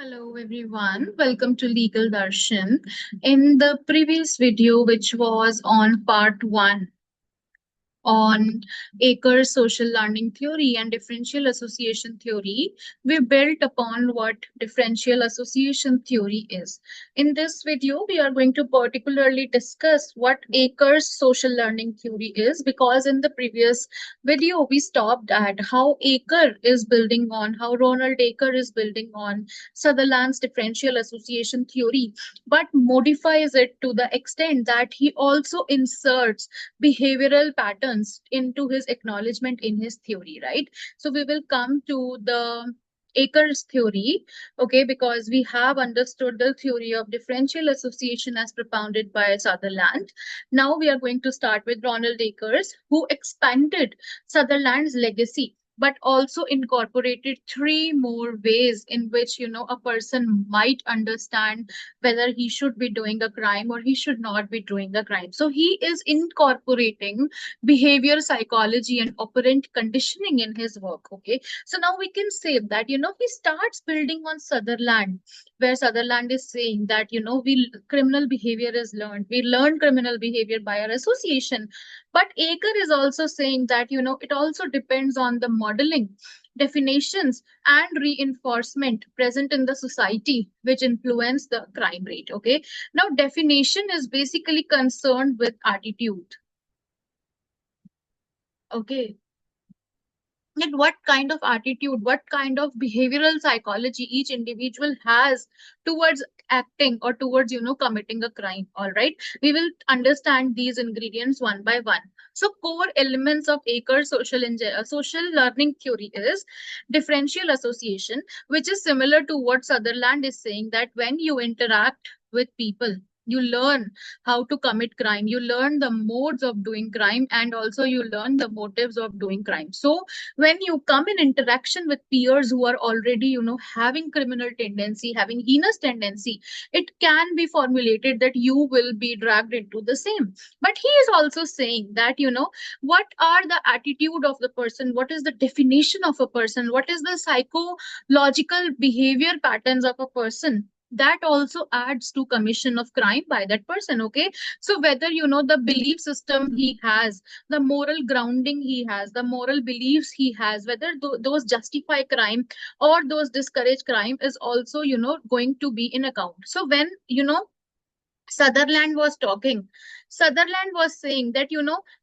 Hello everyone, welcome to Legal Darshan. In the previous video, which was on part 1 on Akers social learning theory and differential association theory, we built upon what differential association theory is. In this video, we are going to particularly discuss what Akers social learning theory is, because in the previous video, we stopped at how Aker is building on, how Ronald Akers is building on Sutherland's differential association theory, but modifies it to the extent that he also inserts behavioral patterns into his acknowledgement in his theory, right? So we will come to the Akers theory, okay, because we have understood the theory of differential association as propounded by Sutherland. Now we are going to start with Ronald Akers, who expanded Sutherland's legacy but also incorporated 3 more ways in which a person might understand whether he should be doing a crime or he should not be doing a crime. So he is incorporating behavior psychology and operant conditioning in his work. Okay, so now we can say that he starts building on Sutherland, where Sutherland is saying that we criminal behavior is learned. We learn criminal behavior by our association, but Aker is also saying that it also depends on the modeling, definitions, and reinforcement present in the society which influence the crime rate. Okay, now definition is basically concerned with attitude. Okay, and what kind of attitude, what kind of behavioral psychology each individual has towards acting or towards committing a crime. All right, we will understand these ingredients one by one. So core elements of Akers social learning theory is differential association, which is similar to what Sutherland is saying, that when you interact with people, you learn how to commit crime, you learn the modes of doing crime, and also you learn the motives of doing crime. So when you come in interaction with peers who are already having criminal tendency, having heinous tendency, it can be formulated that you will be dragged into the same. But he is also saying that what are the attitude of the person, what is the definition of a person, what is the psychological behavior patterns of a person, that also adds to commission of crime by that person. Okay, so whether the belief system he has, the moral grounding he has, the moral beliefs he has, whether those justify crime or those discourage crime, is also going to be in account. So when Sutherland was talking, Sutherland was saying that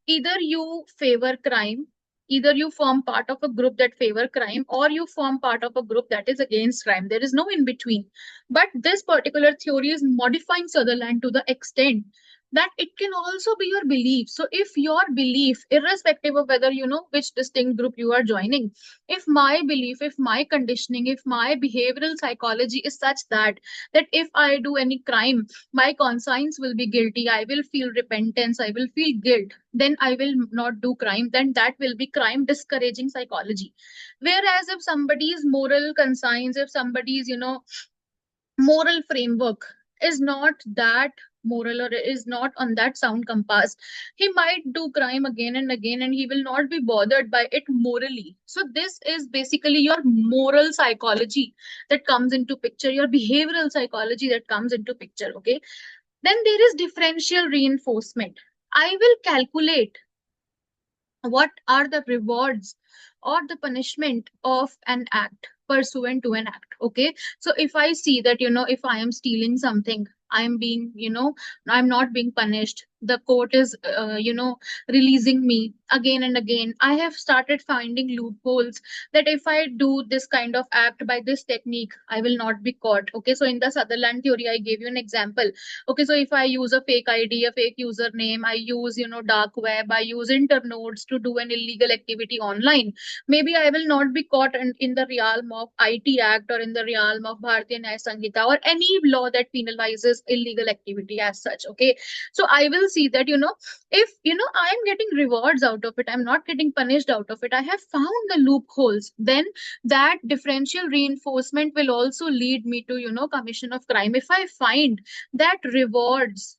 either you favor crime, either you form part of a group that favor crime, or you form part of a group that is against crime. There is no in between. But this particular theory is modifying Sutherland to the extent that it can also be your belief. So if your belief, irrespective of whether which distinct group you are joining, if my belief, if my conditioning, if my behavioral psychology is such that if I do any crime, my conscience will be guilty, I will feel repentance, I will feel guilt, then I will not do crime, then that will be crime discouraging psychology. Whereas if somebody's moral conscience, if somebody's moral framework is not that moral or is not on that sound compass, he might do crime again and again and he will not be bothered by it morally. So this is basically your moral psychology that comes into picture, your behavioral psychology that comes into picture. Okay, then there is differential reinforcement. I will calculate what are the rewards or the punishment of an act pursuant to an act. Okay, so if I see that if I am stealing something, I'm being I'm not being punished, the court is releasing me again and again, I have started finding loopholes that if I do this kind of act by this technique, I will not be caught. Okay, so in the Sutherland theory, I gave you an example. Okay, so if I use a fake ID, a fake username, I use dark web, I use internodes to do an illegal activity online, maybe I will not be caught in the realm of IT Act or in the realm of Bharatiya Nyaya Sanhita or any law that penalizes illegal activity as such. Okay, so I will see that if I'm getting rewards out of it, I'm not getting punished out of it, I have found the loopholes, then that differential reinforcement will also lead me to commission of crime. If I find that rewards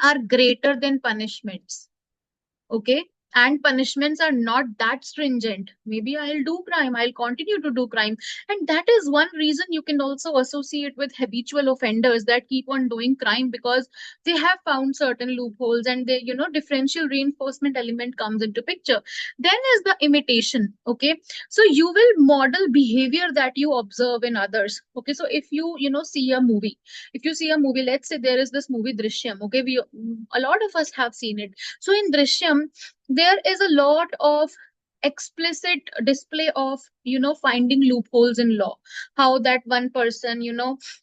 are greater than punishments, okay, and punishments are not that stringent, maybe I'll do crime, I'll continue to do crime. And that is one reason you can also associate with habitual offenders that keep on doing crime, because they have found certain loopholes, and they, differential reinforcement element comes into picture. Then is the imitation. Okay, so you will model behavior that you observe in others. Okay, so if you see a movie, let's say there is this movie Drishyam. Okay, a lot of us have seen it. So in Drishyam, there is a lot of explicit display of finding loopholes in law. How that one person,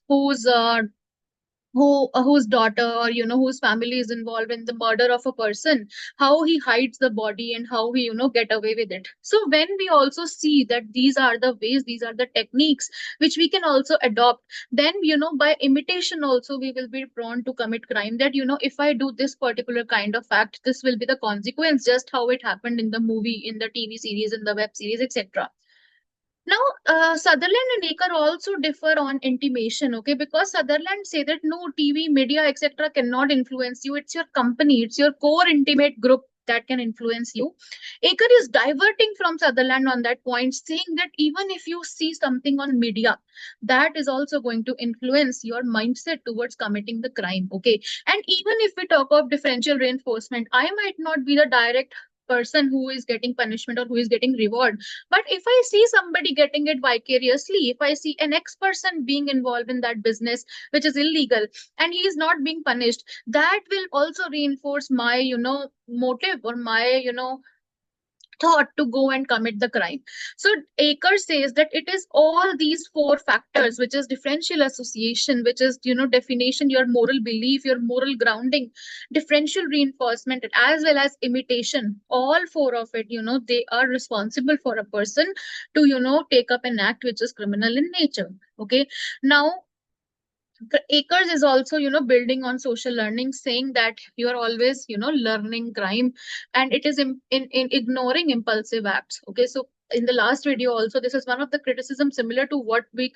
who's whose daughter, or whose family is involved in the murder of a person, how he hides the body and how he get away with it. So when we also see that these are the ways, these are the techniques which we can also adopt, then by imitation also we will be prone to commit crime. That if I do this particular kind of act, this will be the consequence, just how it happened in the movie, in the TV series, in the web series, etc. Now, Sutherland and Aker also differ on intimation, okay? Because Sutherland say that no, TV, media, etc. cannot influence you. It's your company, it's your core intimate group that can influence you. Aker is diverting from Sutherland on that point, saying that even if you see something on media, that is also going to influence your mindset towards committing the crime, okay? And even if we talk of differential reinforcement, I might not be the direct person who is getting punishment or who is getting reward, but if I see somebody getting it vicariously, if I see an ex person being involved in that business, which is illegal, and he is not being punished, that will also reinforce my, motive, or my, thought to go and commit the crime. So Aker says that it is all these four factors, which is differential association, which is definition, your moral belief, your moral grounding, differential reinforcement, as well as imitation. All four of it, they are responsible for a person to take up an act which is criminal in nature. Okay, now Akers is also, building on social learning, saying that you are always, learning crime, and it is in ignoring impulsive acts. Okay, so in the last video also, this is one of the criticisms similar to what we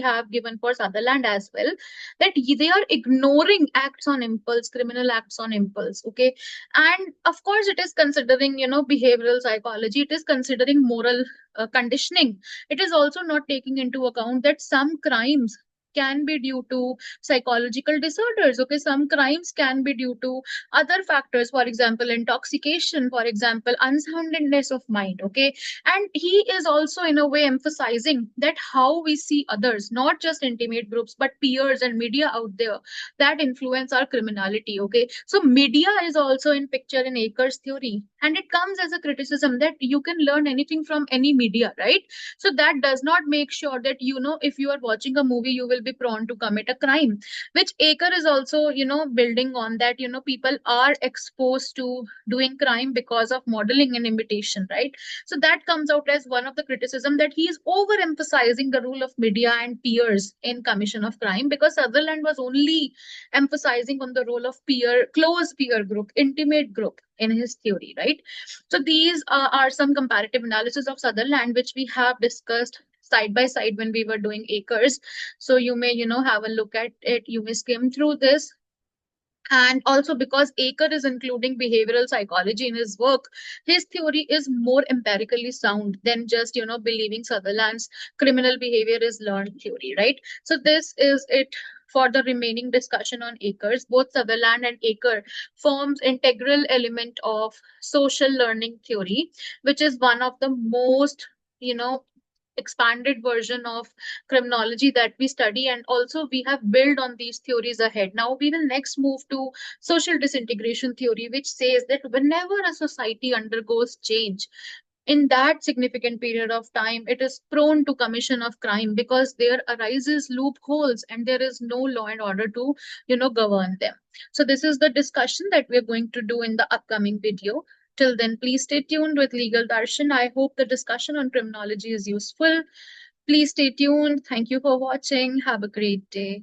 have given for Sutherland as well, that they are ignoring acts on impulse, criminal acts on impulse. Okay, and of course, it is considering, behavioral psychology, it is considering moral conditioning. It is also not taking into account that some crimes can be due to psychological disorders. Okay, some crimes can be due to other factors, for example intoxication, for example unsoundness of mind. Okay, and he is also in a way emphasizing that how we see others, not just intimate groups but peers and media out there, that influence our criminality. Okay, so media is also in picture in Akers theory, and it comes as a criticism that you can learn anything from any media, right? So that does not make sure that if you are watching a movie you will be prone to commit a crime, which Aker is also building on, that people are exposed to doing crime because of modeling and imitation, right? So that comes out as one of the criticism, that he is overemphasizing the role of media and peers in commission of crime, because Sutherland was only emphasizing on the role of peer, close peer group, intimate group in his theory, right? So these are some comparative analysis of Sutherland, which we have discussed side by side when we were doing Akers. So you may, have a look at it. You may skim through this. And also, because Aker is including behavioral psychology in his work, his theory is more empirically sound than just, believing Sutherland's criminal behavior is learned theory, right? So this is it for the remaining discussion on Akers. Both Sutherland and Aker forms integral element of social learning theory, which is one of the most, expanded version of criminology that we study, and also we have built on these theories ahead. Now we will next move to social disintegration theory, which says that whenever a society undergoes change, in that significant period of time it is prone to commission of crime, because there arises loopholes and there is no law and order to govern them. So this is the discussion that we're going to do in the upcoming video. Till then, please stay tuned with Legal Darshan. I hope the discussion on criminology is useful. Please stay tuned. Thank you for watching. Have a great day.